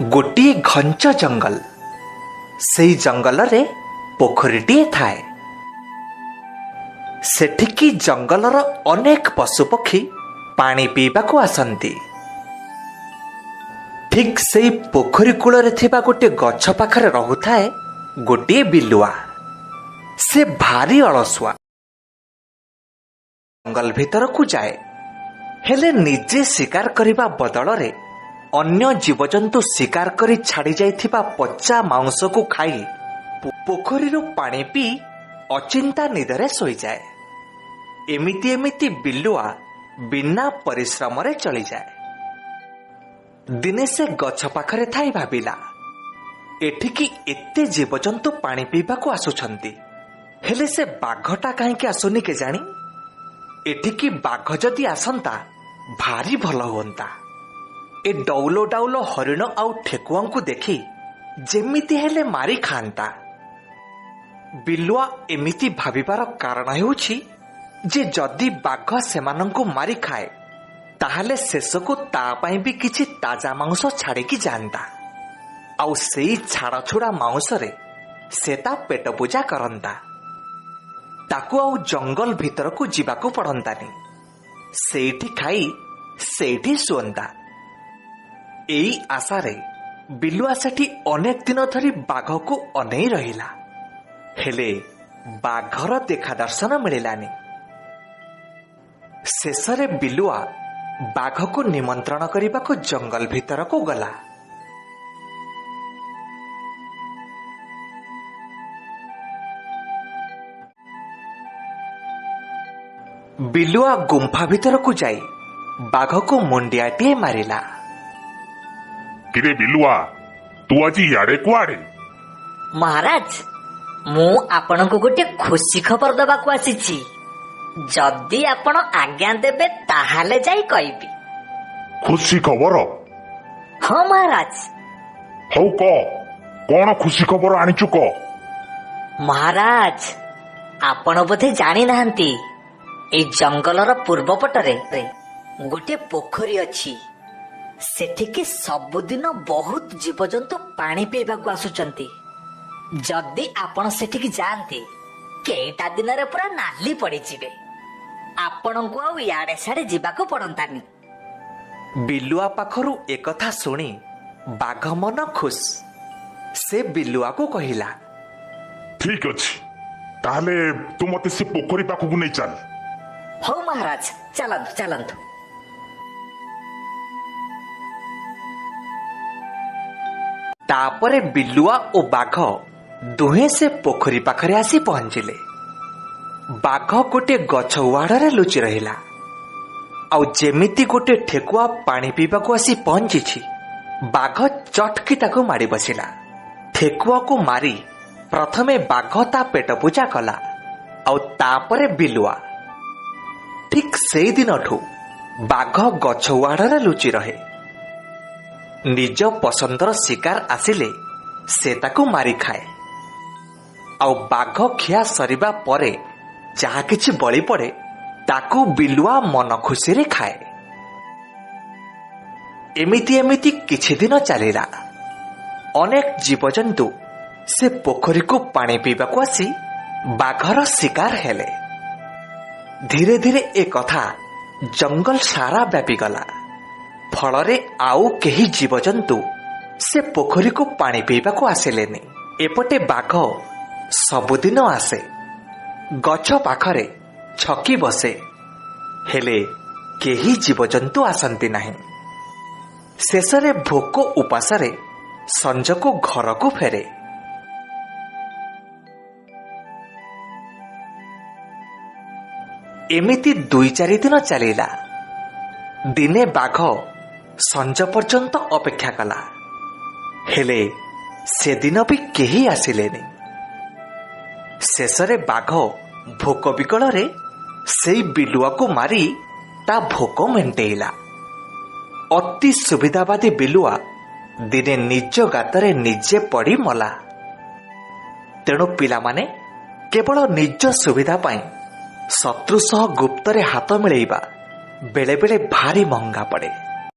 गोटे घंच जंगल से जंगल रे पोखरीटीए थाए। सेठिकी जंगलर अनेक पशुपक्षी पानी पीवा को आसंती। ठीक से पोखरी कूल थिबा गोटे गछ पाखरे रहुथाए गोटे बिलुआ। से भारी अलसुआ। जंगल भीतर को जाए हेले निजे शिकार करिबा बदल रे अन्य जीवजंतु शिकार करी छाड़ी जाइथिबा पच्चा मांस को खाई पोखरी पानी पी अचिंता निदरे सोई जाए। एमिति एमिति बिलुआ बिना परिश्रम रे चली जाए। दिने से गछ पाखरे थाई भाबिला एठिकी एते जीवजंतु पानी पीबा को आसुछंती, हेले से बाघटा काहेकि आसुनी के जानी। एठिकी बाघ जदि आसंता भारी भल हुअंता। ए डौलो डाउलो हरिण आउ ठेकुआ को देखी जेमिति हेले मारी खांता। बिलुआ एमिति भाबिबार कारण हेउछि जे जदि बाघ सेमानंकु मारी खाए ताहले शेषको ता पई भी किछि ताजा मांस छाड़िकी जानता। आउ सेई छाड़ा छुड़ा मांस रे से ता पेट पूजा करंता। ताकू आउ जंगल भीतर को जीवाकू पड़ंतानी। सेठी खाई सेठी सुअंता। एई आशारे बिलुआ सेठी अनेक दिन धरी बाघ को अनेई रहिला, हेले बाघर देखा दर्शन मिलिलानी। शेषरे बिलुआ बाघ को निमंत्रण करने को जंगल भीतर को गला। बिलुआ गुंफा भीतर को जाई बाघ को मुंडियाटीए मारिला। किरे बिलुआ तू आज याडे कुआडे? महाराज मु आपण को गोटे खुशी खबर दबा को आसीची। जदि आपण आज्ञा देबे ताहाले जाई कहबी। खुशी खबर? हाँ महाराज। हौ कह कौन खुशी खबर आनिचु कह? महाराज आपण बोधे जानी नाहंती ए जंगलर पूर्व पटरे गोटे पोखरी अछि। सेठिके सबुदिन बहुत जीवजंतु पानी पीवा को आसुचंती। जदि आपण सेठिकी जाआंती केटा दिन रे पूरा नाली पड़ी जिवे। आपण को आउ याडे साडे जीवा को पड़ंतानी। बिलुआ पाखरु एकथा सुनी बाघ मन खुश। से बिलुआ को कहिला, ठीक अछि ताहले तू मते से पोखरी पाखु को नै चल। हो महाराज चलंतु चलंतु। तापरे बिलुआ ओ बाघ दुहे से पोखरी पाखरे आसी पहुंचिले। बाघ गोटे गछ उहाड़े लुचि रहिला। आउ जेमिति गोटे ठेकुआ पानी पीवा को आसी पहुंची बाघ चटकी ताको मारी बसिला। ठेकुआ को मारी प्रथमे बाघ ता पेट पूजा कला आउ तापरे बिलुआ। ठीक सेई दिनठू बाघ गछ उहाड़े लुचि रहे। निज पसंदर शिकार आसिले से ताको मारी खाए। आउ बाघ खिया सरिबा परे जहा किछि बळी पड़े ताकू बिलुआ मन खुशी रे खाए। एमिति एमिति किछि दिन चलिला। अनेक जीवजंतु से पोखरी को पानी पीवा को आसी बाघर शिकार हेले। धीरे धीरे ए कथा जंगल सारा व्यापी गला। फलरे आउ केही जीवजंतु से पोखरी को पानी पीवा को आसिलेनी। एपटे बाघ सबुदिन आसे, गछ पाखरे छकी बसे, हेले केही जीवजंतु आसंती नहीं। शेषरे भोक उपासरे संज को घर को फेरे। एमिति 2-4 दिन चलिला। दिने बाघ संज पर्यंत अपेक्षा कला, हेले से दिन भी केही आसिलेनी। शेषरे बाघ भोक विकल से बिलुआ को मारी ता भोक मेंटेइला। अति सुविधावादी बिलुआ दिने निज गातरे निजे पड़ी मला। तेणु पिला माने केवल निज सुविधा पाई शत्रु सह गुप्तरे हाथ मिलेइबा बेले बेले भारी महंगा पड़े।